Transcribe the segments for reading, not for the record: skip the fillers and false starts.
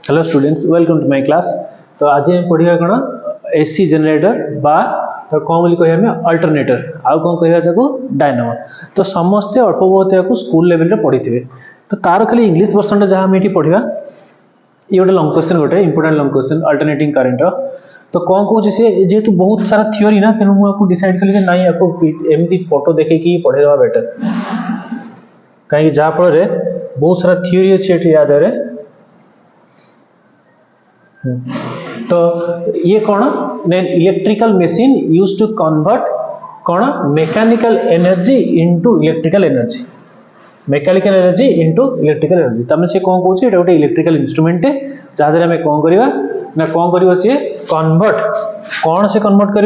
Hello students, welcome to my class. तो आज हम पढ़िया कौन एसी जनरेटर बा तो कौन बोली कहिया में अल्टरनेटर आउ कौन कहिया ताको डायनामो। तो समस्ते अल्प बहुत या स्कूल लेवल रे पढ़ी थे। तो तार खाली इंग्लिश वर्सन जहाँ हम ये पढ़ा ये गोटे लंग क्वेश्चन गोटे important long question alternating current. तो कौन कौन से जेहेतु बहुत सारा थियोरी ना तेणु मुझे डिसाइड कली ना आपको एमती फोटो देखिए पढ़ेवा बेटर कहीं जहाँफल बहुत सारा थियोरी अच्छे याद है। तो ये कौन electrical machine use to convert कौन mechanical energy into electrical energy mechanical energy into electrical energy तमें से कौन कौन गोटे इलेक्ट्रिकल इंस्ट्रूमेंट जहाँ आम कौन करवा ना कौन कर सी कन्वर्ट कौन से कन्वर्ट कर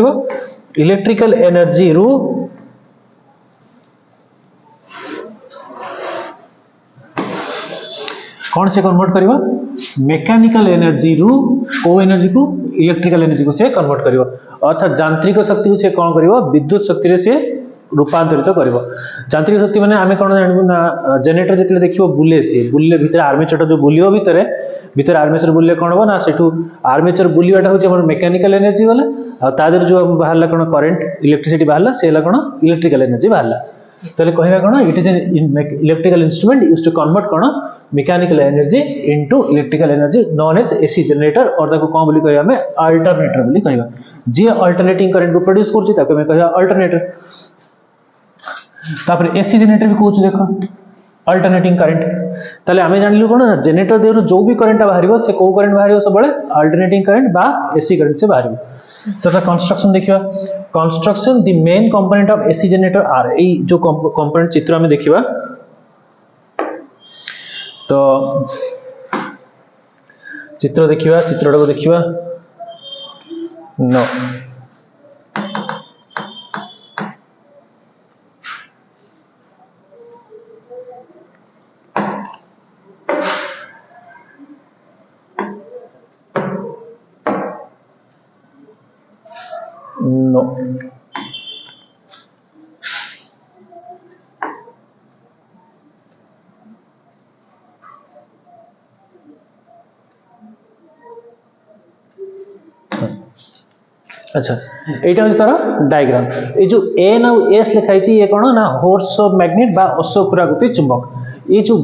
इलेक्ट्रिकल एनर्जी रु कौन से कन्वर्ट करवा मेकानिकल एनर्जी रु को एनर्जी को इलेक्ट्रिकल एनर्जी को से कन्वर्ट करवा अर्थात यांत्रिक शक्ति को से कौन करवा विद्युत शक्ति रे से रूपांतरित करवा। यांत्रिक शक्ति माने आमे कौन जानबू ना जनरेटर जितले देखिबो बुले से बुले भीतर आर्मेचर जो बुलियो भीतर आर्मेचर बुले कौन हो ना सेठू आर्मेचर बुलियाटा होचे हमर मेकानिकल एनर्जी वाला आ तादर जो बाहरला कौन करंट इलेक्ट्रिसिटी बाहरला सेला कौन इलेक्ट्रिकल एनर्जी बाहरला। ताले कहबा कौन it is an electrical instrument used to convert कौन mechanical energy into electrical energy known as AC generator और ताको कौन बोली कहबा में अल्टरनेटर बोली कहबा। जे अल्टरनेटिंग करंट को प्रोड्यूस करछि ताको में कहबा अल्टरनेटर। तापर एसी जनरेटर भी कहउछ देखो अल्टरनेटिंग करंट ताले आमे जानलु कोन जनरेटर देरु जो भी करंट बाहरिबो से को करंट बाहरिबो सब बळे अल्टरनेटिंग करंट बा एसी करंट से बाहरिबो। तो ता कंस्ट्रक्शन देखिबा construction the main component of AC generator are a जो कंपोनेंट चित्र में देखिबा तो चित्र देखिबा चित्रटा को देखिबा नो नो अच्छा एटा हो तार डायग्राम ए जो एन और एस लिखाई छी ये कोन ना हॉर्स ऑफ मैग्नेट बा अश्वकुरागति चुंबक ये जो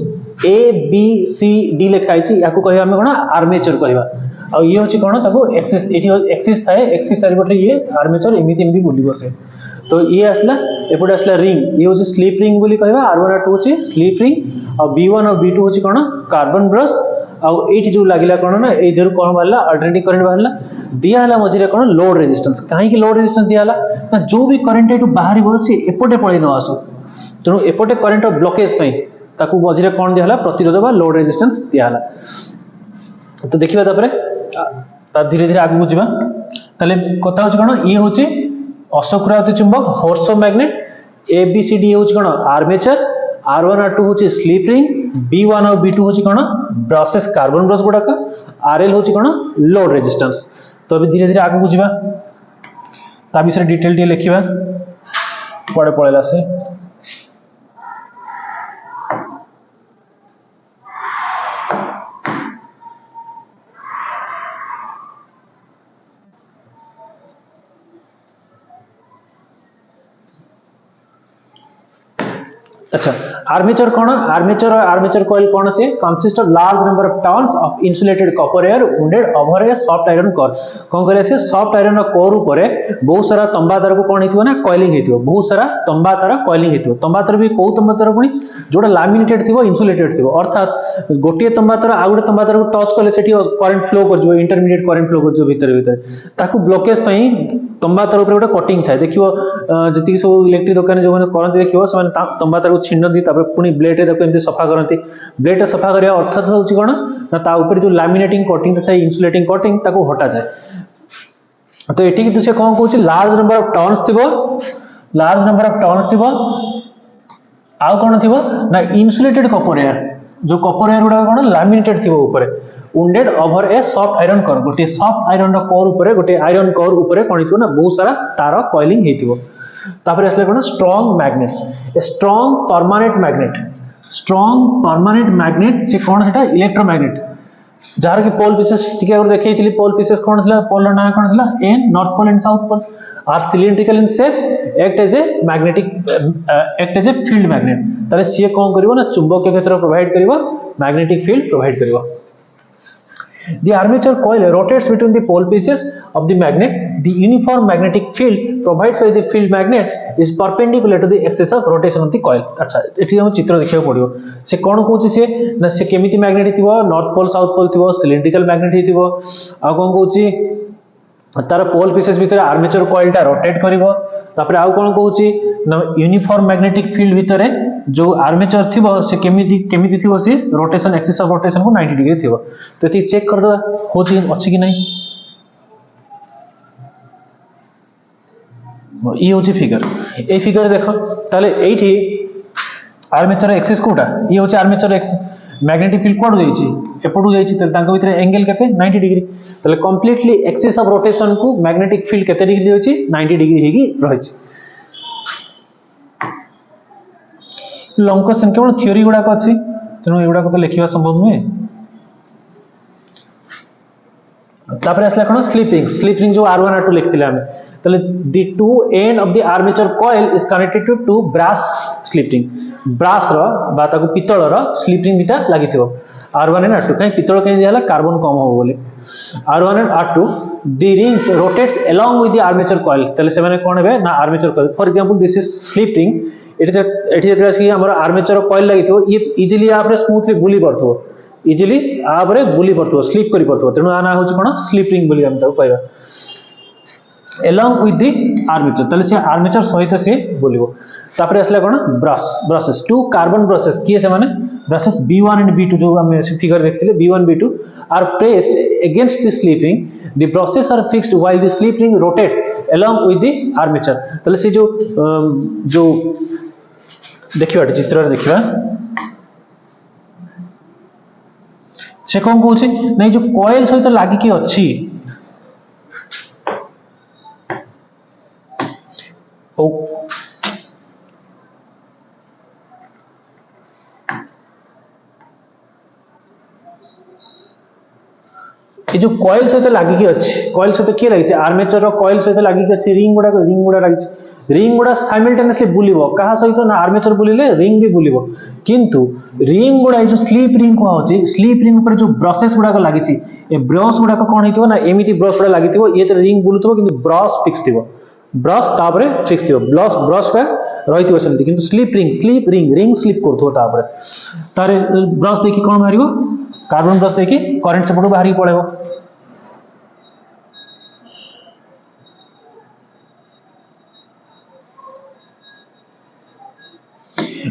ए बी सी डी लिखाई छी याको कहबा हम कोन आर्मेचर कहबा और ये होची कोन ताको एक्सिस एटी एक्सिस थाए एक्सिस चारिपटे ये आर्मेचर एमिति एमिति बुली बसे। तो ये आसला एपटे आसला रिंग ये होची स्लिप रिंग बोली कहबा R1 R2 होची स्लिप रिंग और B1 और B2 होची कोन कार्बन ब्रश और एटी जो लागिला कोन ना ए देरु कोन बाहरला अल्टरनेटिंग करंट बाहरला दिया हला मझिरे कोन लोड रेजिस्टेंस काहे कि लोड रेजिस्टेंस दिया हला ना जो भी करंट एटु बाहरी बसी एपटे पळे न आसो तेनु एपटे करंट ऑफ ब्लॉकेज पई ताकू मझिरे कोन दिया हला प्रतिरोध बा लोड रेजिस्टेंस दिया हला। तो देखिबा तापरे ता धीरे धीरे आगु बुझिबा ताले कथा होची कोन ये होची अश्वकुरागति चुंबक horse of magnet A B C D होची कोन आर्मेचर R1 R2 होची स्लिप रिंग B1 और B2 होची कोन ब्रशेस कार्बन ब्रश गुडाक RL होची कोन लोड रेजिस्टेंस। तो अभी धीरे धीरे आगु बुझिबा ता विषय डिटेल टे लिखिबा पड़े पळेला से अच्छा आर्मेचर कौन आर्मेचर कॉइल कौन से consist of large number of turns of insulated copper air wounded over A soft iron core कौन कहले से सॉफ्ट आयरन कोर ऊपर बहुत सारा तंबा तार को कौन हेतिबो ना कॉइलिंग हेतिबो बहुत सारा तंबा तार कॉइलिंग हेतिबो तंबा तार भी को तंबा तार पुनी जोडा लैमिनेटेड थिबो इंसुलेटेड थिबो अर्थात गोटे तंबा तार आ गोटे तंबा तार को टच करले सेठी करंट फ्लो कर जो इंटरमीडिएट करंट फ्लो कर जो भीतर ताकू ब्लॉकेज पई तंबा तार ऊपर गोटे कटिंग थाए देखिबो जति सब इलेक्ट्रिक दुकान जो माने करंट देखिबो से माने तंबा तार को छिन्न दी तापर पुनी ब्लेड रे एमती सफा करती ब्लेड सफा करिया अर्थात होची कोन ना ता ऊपर जो लैमिनेटिंग कोटिंग था इंसुलेटिंग कोटिंग ताको हटा जाए। तो एठी कि से कोन कहूची लार्ज नंबर ऑफ टर्न्स थिबो आ कोन थिबो ना इंसुलेटेड कॉपर एयर जो कॉपर एयर गुडा कोन लैमिनेटेड थिबो ऊपर वुंडेड ओवर ए सॉफ्ट आयरन कोर गोटे सॉफ्ट आयरन रो कोर ऊपर गोटे आयरन कोर ऊपर कोन हितो ना बहुत सारा तार कॉइलिंग हेतिबो। तापर असले कोन strong magnets a strong permanent magnet से कौन सेटा इलेक्ट्रोमैग्नेट जार की पोल पीसेस टिके और देखैथिली पोल पीसेस कोन थला पोल ना कोन थला an north pole and south pole are cylindrical in shape act as a magnetic act as a field magnet ताले सी कोन करिवो ना चुंबकीय क्षेत्र प्रोवाइड करिवो मैग्नेटिक फील्ड प्रोवाइड करिवो The armature coil rotates between the pole pieces of the magnet. The uniform magnetic field provided by the field magnet is perpendicular to the axis of rotation of the coil. अच्छा एठी हम चित्र देखियो पड़ियो से कोन कहूची से ना से केमिति मैग्नेट हिथिबो नॉर्थ पोल साउथ पोल थिबो सिलिंड्रिकल मैग्नेट हिथिबो आ कोन कहूची तार पोल पीसेस भितर आर्मेचर कॉइलटा रोटेट करिवो तापर आउ कोन कहूची ना यूनिफॉर्म मैग्नेटिक फील्ड भितर जो आर्मेचर थिबो से केमिति केमिति थिबो से रोटेशन एक्सिस ऑफ रोटेशन को 90 डिग्री थिबो तो एती चेक कर दवा होची अछि कि नहीं ई होची फिगर ए फिगर देखो ताले एठी आर्मेचर एक्सिस कोटा ई होची आर्मेचर एक्सिस मैग्नेटिक फील्ड कोड जाईची एपटू जाईची त तांका भितर एंगल केते 90 डिग्री ताले कंप्लीटली एक्सिस ऑफ रोटेशन को मैग्नेटिक फील्ड केते डिग्री होची 90 डिग्री हेगी रहिची लॉन्ग क्वेश्चन केवल थ्योरी गुडा को अछि तेनु एगुडा को तो लिखिबा संभव नय तापर असला कोन स्लिप रिंग जो R1 R2 लिखथिले हम ताले the two end of the armature coil is connected to two brass slip ring brass रो बा ताको पितळ रो स्लिप रिंग दिटा लागिथिबो R1 एंड R2 कहीं पितळ कहीं दियाला कार्बन कम हो बोले R1 and R2 the rings rotates along with the armature coil ताले से माने कोन हेबे ना armature coil for example this is slip ring एठी जेतरा सी हमर आर्मेचर कॉइल लागिथिबो ये इजीली आपरे स्मूथली बुली पड़थो इजीली आपरे बुली पड़थो स्लिप करी पड़थो तेनु आना होची कोन स्लिप रिंग बोली हम त कहबा along with the armature ताले से आर्मेचर सहित से बोलिबो तापर असला कोन ब्रशेस टू कार्बन ब्रशेस किए से माने ब्रशेस B1 एंड B2 जो हम फिगर देखथिले B1 B2 are placed against the slip ring the brushes are fixed while the slip ring rotate along with the armature ताले से जो देखिबा चित्र देखिबा से कोन कहूची नै जो कॉइल सहित लागि की अछि ओ ये जो कॉइल सहित लागि की अछि कॉइल सहित के लागि छै आर्मेचर रो कॉइल सहित लागि की अछि रिंग गुडा लागि छै रिंग गुडा साइमल्टेनियसली बुलिबो कहा सहित ना आर्मेचर बुलिले रिंग भी बुलिबो किंतु रिंग गुडा जो स्लिप रिंग को होची स्लिप रिंग पर जो ब्रशेस गुडा को लागि छी ए ब्रश गुडा को कोन हितबो ना एमिति ब्रश गुडा लागिथिबो ये त रिंग बुलुथबो किंतु ब्रश फिक्स थिबो ब्रश तापरे फिक्स थिबो ब्रश पे रहिथिबो सेमति किंतु स्लिप रिंग स्लिप करथो तापरे तारे ब्रश देखि कोन मारिबो कार्बन ब्रश देखि करंट सेपटो बाहरी पळेबो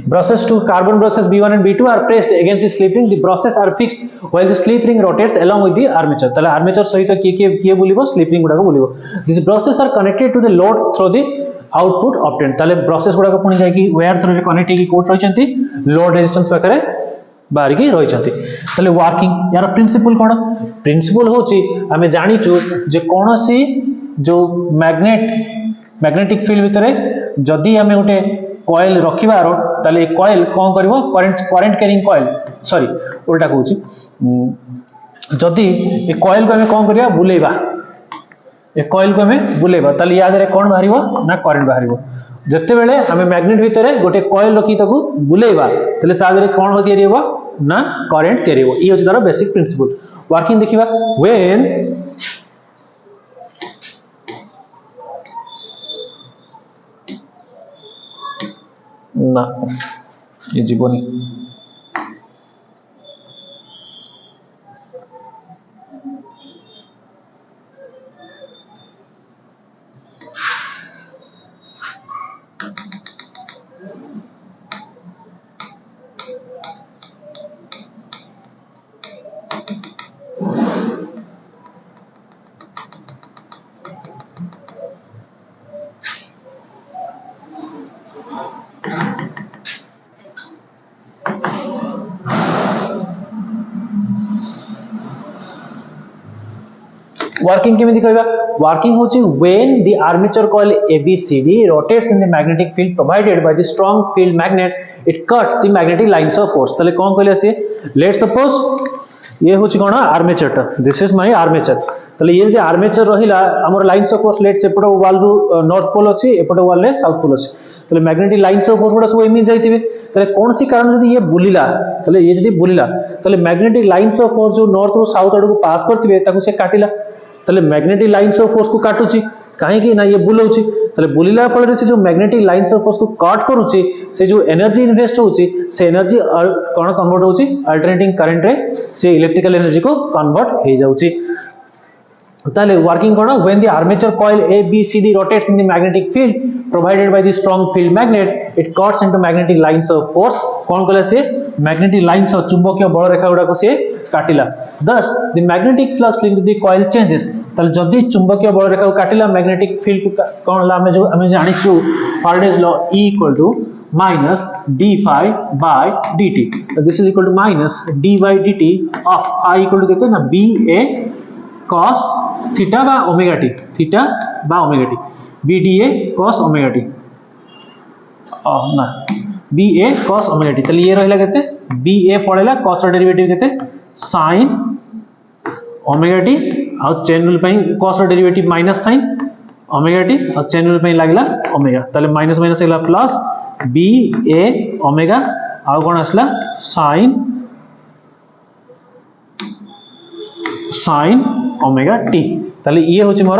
brushes to carbon brushes B1 and B2 are pressed against the slip ring the brushes are fixed while the slip ring rotates along with the armature तले armature सहित किए बुलिबो slip ring गुडा को बुलिबो these brushes are connected to the load through the output obtained तले brushes गुडा को पुनी जाय कि wire through connect की कोट रहिसंती लोड रेजिस्टेंस पाखरे बाहर की रहिसंती तले वर्किंग यार प्रिंसिपल कोन प्रिंसिपल होची हमें जानिचु जे कोनोसी जो मैग्नेटिक फील्ड भितरे जदी हमें उठे कॉइल रखिबारो ताले कॉइल कोन करबो करंट कैरिंग कॉइल सॉरी उल्टा कहूची जदी ए कॉइल को हमें कोन करिया बुलेबा ए कॉइल को हमें बुलेबा ताले या रे कोन बाहरिबो ना करंट बाहरिबो जत्ते बेले हमें मैग्नेट भितरे गोटे कॉइल रखी ताकू बुलेबा ताले सादरे कोन हो दिरिबो ना करंट करिबो ई होची तार बेसिक प्रिंसिपल वर्किंग देखिबा व्हेन ना ये जीवनी वर्किंग केमिति कहबा वर्किंग होची when the armature coil ABCD rotates in the magnetic field provided by the strong field magnet it cuts the magnetic lines of force तले कोन कहले से लेट्स सपोज ये हूँ कौन armature, this is my armature. ताले ये जे armature रहिला हमर लाइन्स ऑफ फोर्स लेट सेपट वाल रु नॉर्थ पोल अछि एपट वाल ले साउथ पोल अछि, ताले मैग्नेटिक लाइन्स ऑफ फोर्स गुडा सब एमि जाइतिबे। ताले कौन सी कारण जदि ये बुलिला, ताले ये जदि बुलिला ताले मैग्नेटिक लाइन्स ऑफ फोर्स जो नॉर्थ रु साउथ आडू पास करथिबे ताकू से काटिला, ताले मैग्नेटिक लाइन्स ऑफ फोर्स को काटुची कहीं ना ये बुलाऊँ, ताले बुलिला फल से जो मैग्नेटिक लाइन्स ऑफ फोर्स को कट करुच्ची से जो एनर्जी इन्वेस्ट होची से एनर्जी कौन कन्वर्ट होची अल्टरनेटिंग करंट रे से इलेक्ट्रिकल एनर्जी को कन्वर्ट हो जाउची। ताले वर्किंग कौन when the armature coil A B C D rotates in the magnetic field provided by the strong field magnet it cuts into magnetic lines of force, कौन कले से मैग्नेटिक लाइन्स ऑफ चुंबकीय बल रेखा गुडा को से काटिला। Thus the magnetic flux link to the coil changes, ताले जदि चुंबकीय बल रेखा को काटिला मैग्नेटिक फील्ड कौन ला हमें जानिछु Faraday's law E equal to minus d phi by dt, so this is equal to minus d by dt of phi equal to कितने ना b a cos theta by omega t, theta by omega t, b d a cos omega t ना b a cos omega t, ताले ये रहला कितने b a पड़ेला cos रो derivative कितने sin omega t और चेन रूल पे cos रो derivative minus sin omega t और चेन रूल पे लागला ओमेगा, ताले माइनस माइनस लागला प्लस बी ए ओमेगा आउ कौन आसला साइन ओमेगा टी, ताले ये होची मोर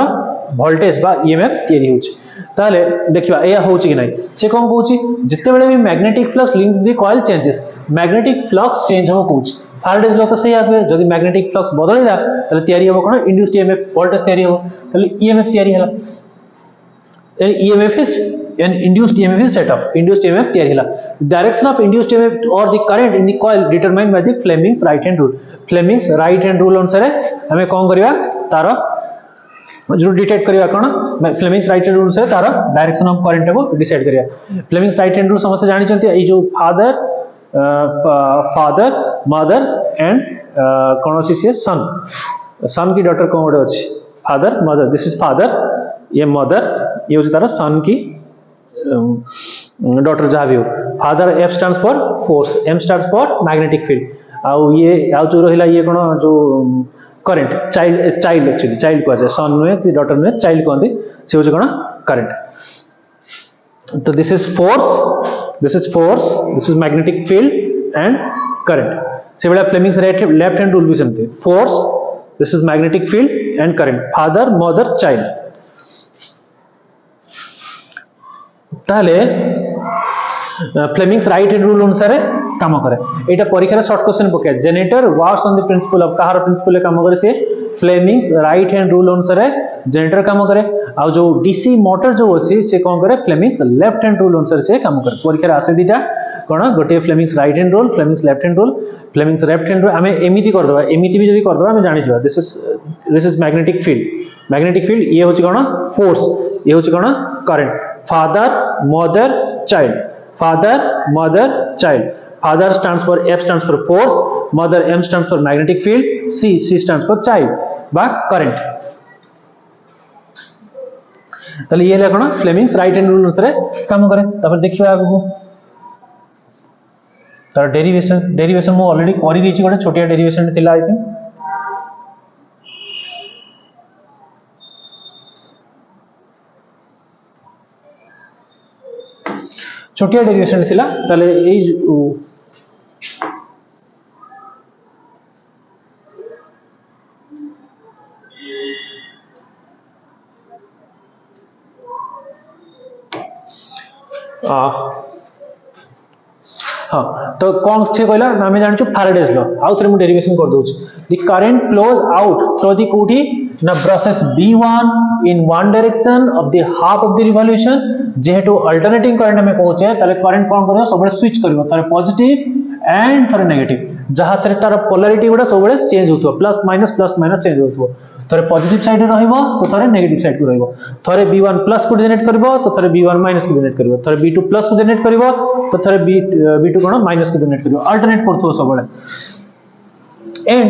वोल्टेज बा ईएमएफ तयारी होची। ताले देखिबा एया होची कि नै से कोन कहूची जते बेले भी magnetic flux link the coil changes magnetic flux change हो कहूची फैराडेज लॉ तो सही आबे जदि मैग्नेटिक फ्लक्स बदलिला ताले तयारी हो कोन इंड्यूस्ड ईएमएफ वोल्टेज तयारी हो, ताले ईएमएफ तयारी हला EMF is an induced EMF is set up, induced EMF तैयारी हला। Direction of induced EMF or the current in the coil determined by the Fleming's right hand rule, Fleming's right hand rule अनुसार हमें कौन करिया तार जो detect करिया कोन Fleming's right hand rule अनुसार तार डायरेक्शन ऑफ करंट को डिसाइड करिया। Fleming's right hand rule समस्त जानि चंती ए जो फादर मदर एंड कौन से सन की डॉटर कौन गोटे अछि father mother, this is father ये मदर ये होची तार सन की डॉटर जहाँ भी हो। Father F stands for force, M stands for magnetic field आउ ये आउ जो रहिला ये कोन जो current child child actually child को जाय सन नुए कि डॉटर नुए चाइल्ड कहंती से होची कोन करंट। तो this is force, this is magnetic field and current. से बड़ा फ्लेमिंग्स लेफ्ट हैंड रूल भी समते force, this is magnetic field and current, father mother child. ताले फ्लेमिंग्स राइट हैंड रूल अनुसार काम करे। एटा परीक्षा रे शॉर्ट क्वेश्चन पके generator works on the principle of कहार प्रिंसिपल काम करे से फ्लेमिंग्स राइट हैंड रूल अनुसार जनरेटर काम करे आ जो डीसी मोटर जो अछि से कोन करे फ्लेमिंग्स लेफ्ट हैंड रूल अनुसार से काम करे। परीक्षा रे आसे दिटा कोन गोटे Fleming's right hand rule Fleming's left hand rule Fleming's left hand rule हमें एमिति कर दबा एमिति भी जदी कर दबा हमें जानि जबा दिस इज मैग्नेटिक फील्ड ये होची कोन फोर्स ये होची कोन current. Father mother child, father mother child, father stands for F stands for force, mother M stands for magnetic field, C stands for child बा करंट। ताले ये लेखन फ्लेमिंग्स राइट हैंड रूल अनुसार काम करे। तब देखिबा आगु तार डेरिवेशन मो ऑलरेडी करि दिछि गोटे छोटिया डेरिवेशन थिला आई थिंक छोटिया डेरिवेशन थिला ताले एई हाँ तो कौन से कहला आम जान फैराडेज लॉ आउ थे डेरिवेशन कर दूँ the current flows out through the कोठी ना process B1 in one direction of the half of the revolution जेहेतु अल्टरनेटिंग करंट हमें कहचे ताले करंट कौन करियो सब स्विच करियो तारे पॉजिटिव एंड थारे नेगेटिव जहां थारे तार पोलैरिटी गुडा सब चेंज होतो प्लस माइनस चेंज होतो थारे पॉजिटिव साइड रे रहइबो तो थारे नेगेटिव साइड को रहइबो थारे B1 प्लस को जनरेट करबो तो थारे B1 माइनस को जनरेट करबो थारे B2 प्लस को जनरेट करबो तो थारे B2 कोन माइनस को जनरेट करबो अल्टरनेट करथो सब and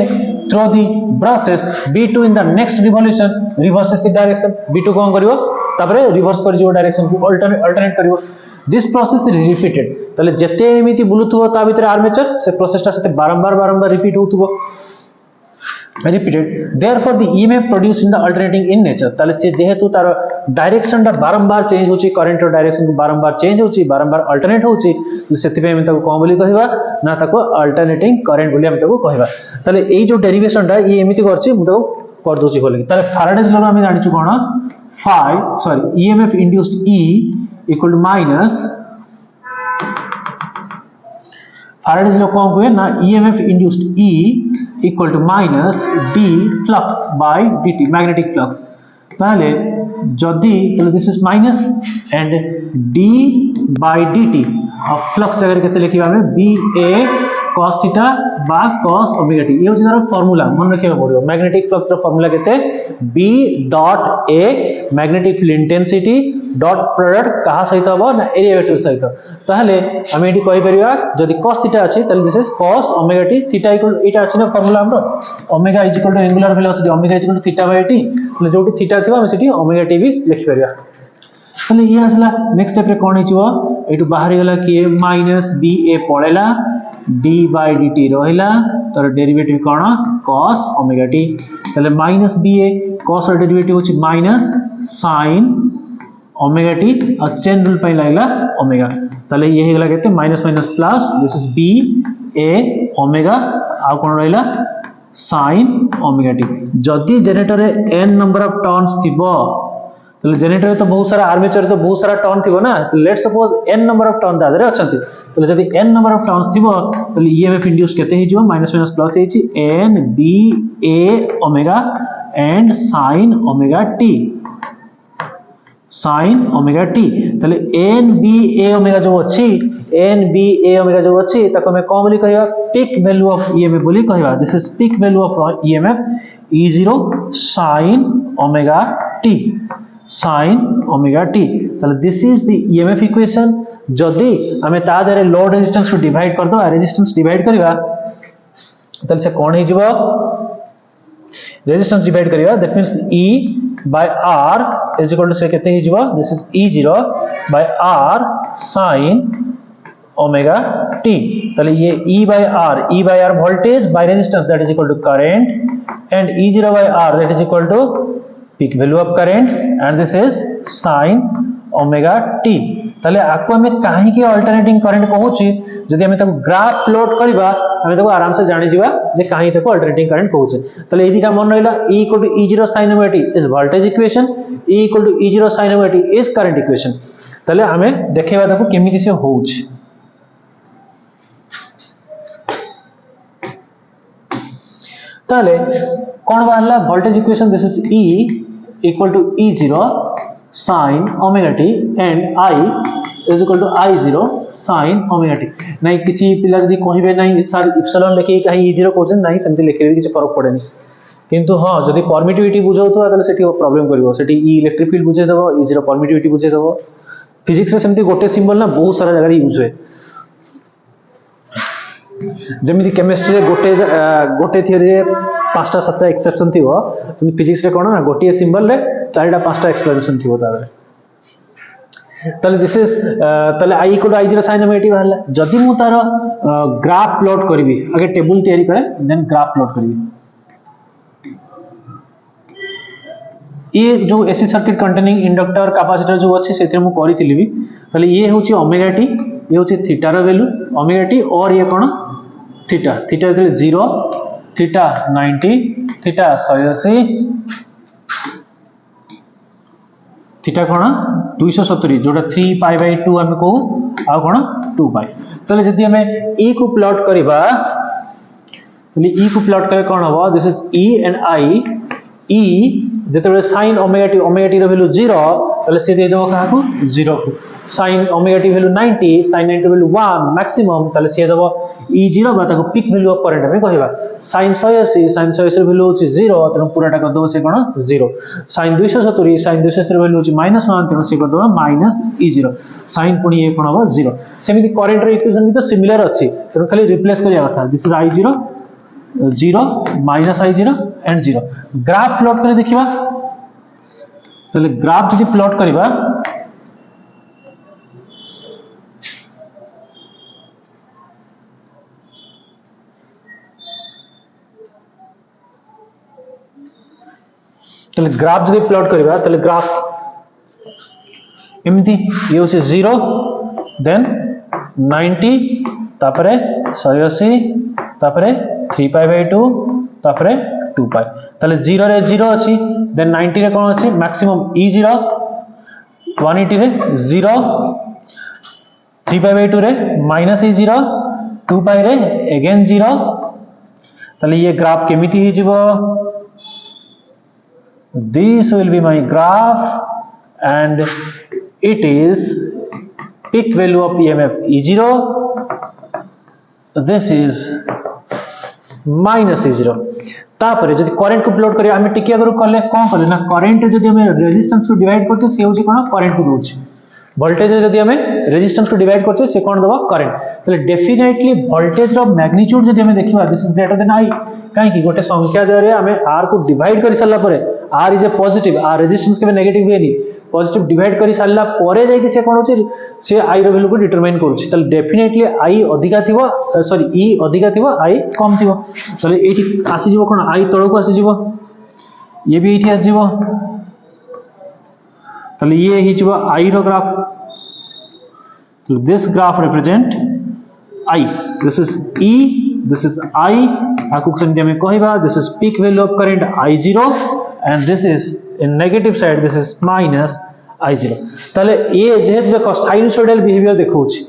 through the process B2 in the next revolution reverses the direction B2 कोन करिवो तापरे रिवर्स कर जो डायरेक्शन को अल्टरनेट करिवो दिस प्रोसेस इज रिपीटेड ताले जते एमिति बुलुथुबो ता भीतर आर्मेचर से प्रोसेसटा सते बारंबार repeat होतुबो repeated, therefore the EMF produced in the alternating in nature, ताले से जेहेतु तार डायरेक्शन टा बारंबार चेंज होची, करंट रो डायरेक्शन को बारंबार चेंज होची, बारंबार अल्टरनेट होची, सेति पे हम ताको कोन बोली कहबा ना ताको अल्टरनेटिंग करंट बोली हम ताको कहबा। ताले एई जो डेरिवेशन टा ये एमिति करछि मु ताको कर दोची बोली। ताले फैराडेज लॉ हम जानिछु कोन EMF induced E equal to minus Faraday's law कौन हुए ना EMF induced E equal to minus d flux by dt, magnetic flux। ताले जदि ताले this is minus and d by dt of flux अगर केते लिखिबा हमें BA cos theta बा cos omega t, ये होची तार फार्मूला मन रखिबा पड़ियो। मैग्नेटिक फ्लक्स रो फार्मूला केते B dot A magnetic field intensity dot product कहा सहित हबो ना एरिया वेक्टर सहित। ताहले हम एठी कहि परिबा जदि cos थीटा अछि ताले this is cos omega t, theta equal eta अछि ना फार्मूला हमरो omega is equal to angular velocity omega is equal to theta by t, ताले जोटी थीटा थिबा हम सेठी ओमेगा t भी लिखि परिबा। ताले ये आसला नेक्स्ट स्टेप रे कोन हिचबो एटु बाहर गेला कि माइनस ba पळेला d by dt रहिला तर डेरिवेटिव कोन cos ओमेगा t, ताले माइनस ba cos र डेरिवेटिव होची माइनस sin ओमेगा टी और चेन रूल पे लागला ओमेगा, ताले ये हेगला केते minus minus plus this is B A omega आ कोन रहिला sin ओमेगा टी। जदि जनरेटर रे n नंबर ऑफ टर्न्स थिबो ताले जनरेटर रे तो बहुत सारा आर्मेचर तो बहुत सारा टर्न थिबो ना, let's suppose n number of turn दादरे अछंती, ताले जदि n नंबर ऑफ टर्न्स थिबो ताले ईएमएफ इंड्यूस केते हिजो माइनस माइनस प्लस हेची n b a omega and sin omega T, sin omega T. ताले n b a ओमेगा जो अछि n b a ओमेगा जो अछि ताको हम कोन बोली कहबा पीक वैल्यू ऑफ ईएमएफ बोली कहबा। This is peak value of EMF E0 sin omega T, sin omega T. ताले this is the EMF equation. जदि हमें ता देरे लोड रेजिस्टेंस को डिवाइड कर दो, रेजिस्टेंस डिवाइड करबा ताले से कोन हे जिवो रेजिस्टेंस डिवाइड करिया that means E by R is equal to say कहते हैं जीवा this is E0 by R sin omega t। ताले ये E by R voltage by resistance that is equal to current and E0 by R that is equal to peak value of current and this is sin omega t। ताले आको हमें काहे के alternating current कहूची जदि हमें ताको graph plot करबा हमें ताको आराम से जानि जीवा जे काहे ताको अल्टरनेटिंग करंट कहूचे। ताले एदिका मन रहिला E equal to E0 sin omega t is voltage equation, E equal to E0 sin omega t is current equation। ताले हमें देखेबा ताको केमिति से होउची। ताले कोन बाहरला voltage equation this is E equal to E0 sin omega t and I is equal to I0 sin omega t। नहीं किछि पिला जदी कहिबे नहीं सर इप्सिलॉन लेके कहीं E0 कहउछन नहीं सेमति लेखे किछि फरक पड़ेनी, किंतु हां जदी परमिटिविटी बुझौतो ताले सेठी प्रॉब्लम करिवो, सेठी E इलेक्ट्रिक फील्ड बुझे देबो E0 परमिटिविटी बुझे देबो। फिजिक्स रे सेमति गोटे सिंबल ना बहुत सारा जगह यूज होय, जेमिति केमिस्ट्री रे गोटे थ्योरी रे पांचटा सातटा एक्सेप्शन थिवो, फिजिक्स रे कोन ना गोटे सिंबल रे चारटा पांचटा एक्सप्लेनेशन थिवो तारे। ताले दिस इज ताले I equal to I0 sin omega t बाहरला। जदि मु तार ग्राफ प्लॉट करबी आगे टेबल तयारी करे देन ग्राफ प्लॉट करबी। ये जो AC circuit containing inductor capacitor जो अछि सेते मु करितिली भी, ताले ये होची ओमेगा t, ये होची theta rho value omega t और ये कोन थीटा, थीटा इतले 0 थीटा 90 थीटा 180 थीटा कोन 270 जोटा 3 पाई बाय 2 हम कहू आ कोन 2 पाई। ताले जदि हमें E को प्लॉट करबा ताले E को प्लॉट करे कोन हबो this is E and I E जेते sin ओमेगा t रो वैल्यू 0 ताले से दे देबो काहा को 0 को, sin omega t value 90 sin 90 value 1 maximum ताले से देबो E0 बा ताको पीक वैल्यू ऑफ करंट हम कहबा। sin 180 रो वैल्यू होची 0 तनो पूराटा कर दबो से कोन 0, sin 270 रो वैल्यू होची -1 तनो से कर दबो -E0 sin पुनी ये कोन हबो 0। सेमिति करंट रो इक्वेशन भी तो सिमिलर अछि, तनो खाली रिप्लेस करिया कथा this is I0 0 -I0 and 0। Graph plot करे देखिबा ताले ग्राफ जदि प्लॉट करबा ताले ग्राफ जदि प्लॉट करबा ताले ग्राफ एमती ये होचे 0 देन 90 तापरे 180 तापरे 3π/2 तापरे 2π ताले 0 रे 0 अछि देन 90 रे कोन अछि मैक्सिमम e0 180 रे 0 3π/2 रे -e0 2π रे अगेन 0 ताले ये ग्राफ केमिति ही जिवो this will be my graph and it is peak value of EMF E0 this is minus E0 तापरे जदि करंट को प्लॉट करिया हमें टिके अगर कले कोन कले ना करंट जदि हमें रेजिस्टेंस को डिवाइड करते से होची कोन करंट को दोची वोल्टेज जदि हमें रेजिस्टेंस को डिवाइड करते से कोन दबा करंट तले डेफिनेटली वोल्टेज रो मैग्नीट्यूड जदि हमें देखिबा this is greater than I काहे कि गोटे संख्या द्वारा हमें R को डिवाइड करि साला परे R is a positive R resistance के नेगेटिव वेनी पॉजिटिव डिवाइड करि साला परे जाय कि से कोन होची से I रो वैल्यू को डिटरमाइन करूची तले डेफिनेटली I अधिका थिबो सॉरी E अधिका थिबो I कम थिबो तले एठी आसी जिवो कोन I तळो को आसी जिवो ये भी एठी आसी जिवो तले ये ही जिवो I रो graph so this graph represent I this is E this is I आकु संख्या में कहबा this is peak value of current I0 and this is in negative side this is minus I0 ताले ये जेहेतु देखो साइनसोइडल बिहेवियर देखौची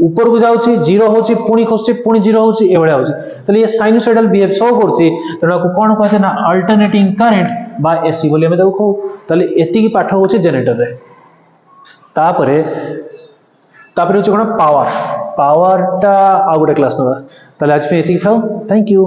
ऊपर को जाउची 0 होची पुनी खसची पुनी 0 होची ए बडा होची ताले ये साइनसोइडल बिहेव शो करची तणा को कोन कहते ना अल्टरनेटिंग करंट बा एसी बोली हम देखो ताले एति की पाठ होची जनरेटर रे तापरे होची कोन पावर टा आ गोटे क्लास नबा ताले आज पे एति थाउ थैंक यू।